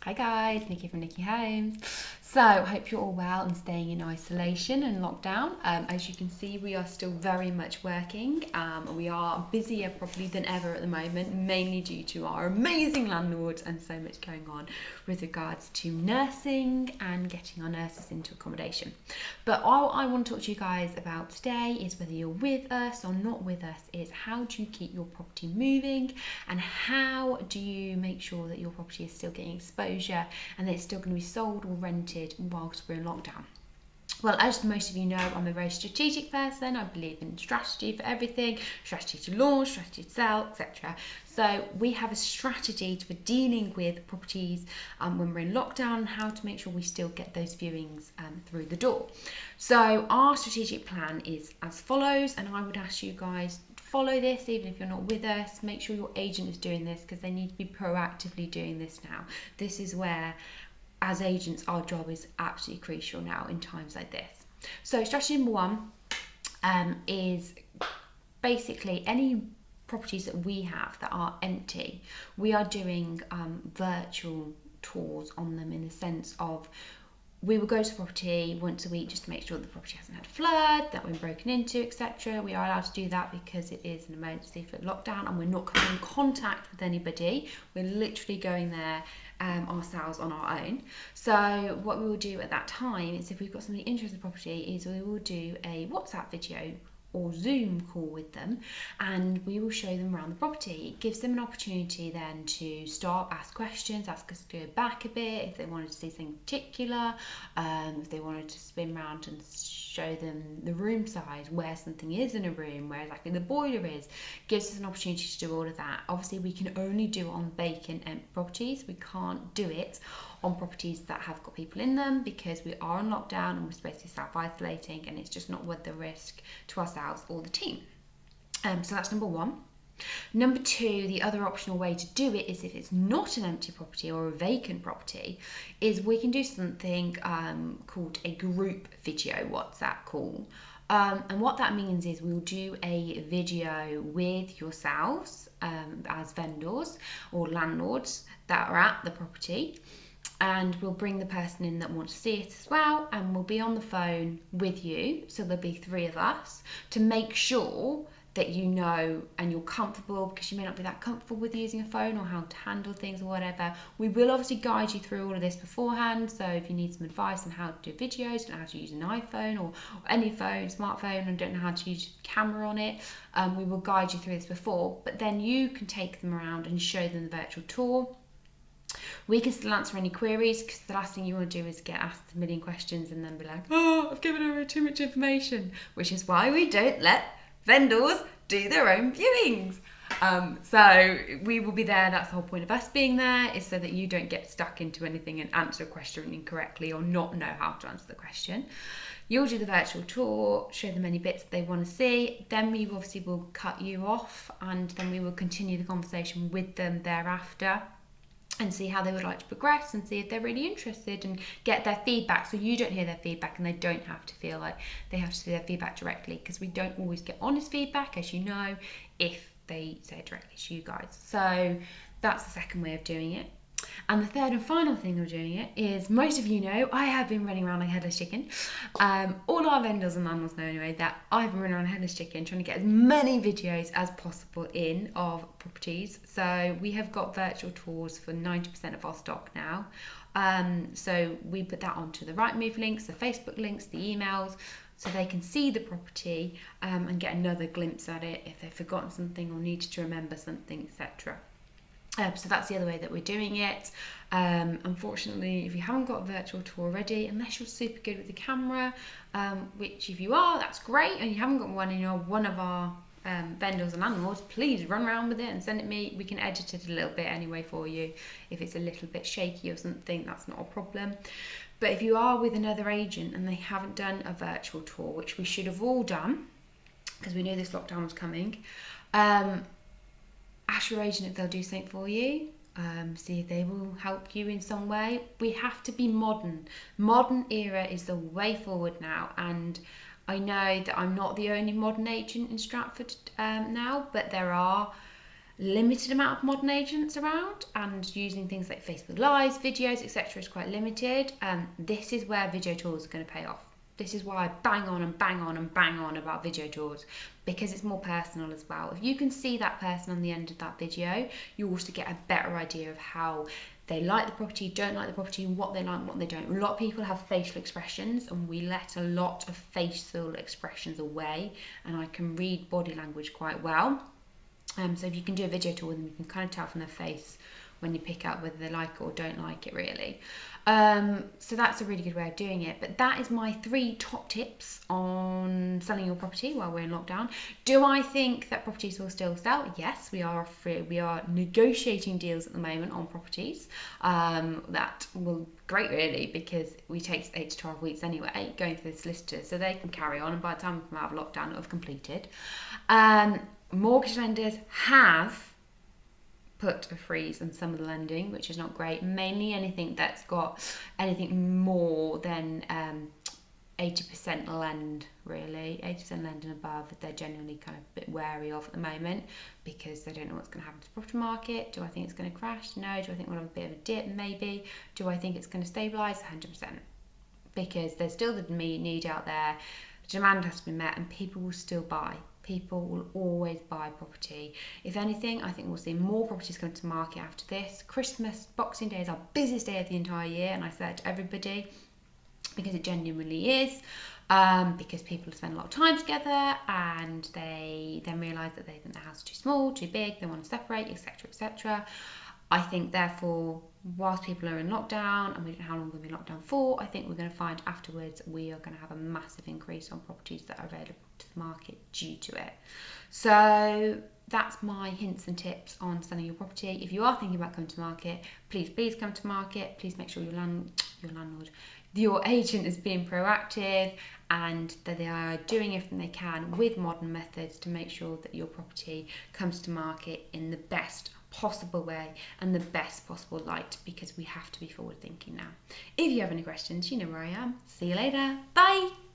Hi guys, Nikki from Nikki Homes. So, I hope you're all well and staying in isolation and lockdown. As you can see, we are still very much working. We are busier probably than ever at the moment, mainly due to our amazing landlords and so much going on with regards to nursing and getting our nurses into accommodation. But all I want to talk to you guys about today is whether you're with us or not with us, is how do you keep your property moving and how do you make sure that your property is still getting exposure and that it's still going to be sold or rented whilst we're in lockdown. Well, as most of you know, I'm a very strategic person. I believe in strategy for everything, strategy to launch, strategy to sell, etc. So we have a strategy for dealing with properties when we're in lockdown, how to make sure we still get those viewings through the door. So our strategic plan is as follows, and I would ask you guys follow this even if you're not with us. Make sure your agent is doing this because they need to be proactively doing this now. This is where, as agents, our job is absolutely crucial now in times like this. So strategy number one is basically any properties that we have that are empty, we are doing virtual tours on them, in the sense of we will go to the property once a week just to make sure the property hasn't had a flood, that we're broken into, etc. We are allowed to do that because it is an emergency for lockdown and we're not coming in contact with anybody. We're literally going there ourselves on our own. So what we will do at that time is, if we've got somebody interested in the property, is we will do a WhatsApp video or Zoom call with them, and we will show them around the property. It gives them an opportunity then to start, ask questions, ask us to go back a bit if they wanted to see something particular, if they wanted to spin around and show them the room size, where something is in a room, where exactly the boiler is. Gives us an opportunity to do all of that. Obviously we can only do it on vacant empty properties. We can't do it on properties that have got people in them because we are on lockdown and we're supposed to be self-isolating, and it's just not worth the risk to ourselves or the team. So that's number one. Number two, the other optional way to do it is, if it's not an empty property or a vacant property, is we can do something called a group video WhatsApp call. And what that means is we'll do a video with yourselves as vendors or landlords that are at the property, and we'll bring the person in that wants to see it as well, and we'll be on the phone with you. So there'll be three of us to make sure that you know and you're comfortable, because you may not be that comfortable with using a phone or how to handle things or whatever. We will obviously guide you through all of this beforehand, so if you need some advice on how to do videos, don't know how to use an iPhone or any phone, smartphone, and don't know how to use a camera on it, we will guide you through this before, but then you can take them around and show them the virtual tour. We can still answer any queries, because the last thing you want to do is get asked a million questions and then be like, oh, I've given her too much information, which is why we don't let vendors do their own viewings. So we will be there. That's the whole point of us being there, is so that you don't get stuck into anything and answer a question incorrectly or not know how to answer the question. You'll do the virtual tour, show them any bits that they want to see. Then we obviously will cut you off, and then we will continue the conversation with them thereafter and see how they would like to progress and see if they're really interested and get their feedback, so you don't hear their feedback and they don't have to feel like they have to see their feedback directly, because we don't always get honest feedback, as you know, if they say it directly to you guys. So that's the second way of doing it. And the third and final thing of doing it is, most of you know, I have been running around like a headless chicken. All our vendors and landlords know anyway that I've been running around like a headless chicken trying to get as many videos as possible in of properties. So we have got virtual tours for 90% of our stock now. So we put that onto the Rightmove links, the Facebook links, the emails, so they can see the property and get another glimpse at it if they've forgotten something or needed to remember something, etc. So that's the other way that we're doing it. Unfortunately, if you haven't got a virtual tour already, unless you're super good with the camera, which if you are, that's great, and you haven't got one and you're one of our vendors and landlords, please run around with it and send it me. We can edit it a little bit anyway for you. If it's a little bit shaky or something, that's not a problem. But if you are with another agent and they haven't done a virtual tour, which we should have all done because we knew this lockdown was coming, ask your agent if they'll do something for you. See if they will help you in some way. We have to be modern. Modern era is the way forward now, and I know that I'm not the only modern agent in Stratford now, but there are limited amount of modern agents around, and using things like Facebook Lives, videos, etc. is quite limited. This is where video tours are going to pay off. This is why I bang on and bang on and bang on about video tours, because it's more personal as well. If you can see that person on the end of that video, you also get a better idea of how they like the property, don't like the property, what they like, what they don't. A lot of people have facial expressions, and we let a lot of facial expressions away, and I can read body language quite well. So if you can do a video tour with them, you can kind of tell from their face when you pick up whether they like it or don't like it, really. So that's a really good way of doing it. But that is my 3 top tips on selling your property while we're in lockdown. Do I think that properties will still sell? Yes, we are negotiating deals at the moment on properties. That will great, really, because we take 8 to 12 weeks anyway going through the solicitors, so they can carry on, and by the time we come out of lockdown, it'll have completed. Mortgage lenders have put a freeze on some of the lending, which is not great. Mainly anything that's got anything more than 80% lend, really. 80% lend and above, they're genuinely kind of a bit wary of at the moment, because they don't know what's going to happen to the property market. Do I think it's going to crash? No. Do I think we'll have a bit of a dip? Maybe. Do I think it's going to stabilise? 100%. Because there's still the need out there, the demand has to be met, and people will still buy. People will always buy property. If anything, I think we'll see more properties come to market after this. Christmas, Boxing Day is our busiest day of the entire year, and I say that to everybody because it genuinely is. Because people spend a lot of time together, and they then realise that they think their house is too small, too big, they want to separate, etc., etc. I think, therefore, whilst people are in lockdown, and we don't know how long we'll be locked down for, I think we're going to find afterwards we are going to have a massive increase on properties that are available to the market due to it. So that's my hints and tips on selling your property. If you are thinking about coming to market, please come to market. Please make sure your agent is being proactive, and that they are doing everything they can with modern methods to make sure that your property comes to market in the best possible way and the best possible light, because we have to be forward thinking now. If you have any questions, you know where I am. See you later. Bye.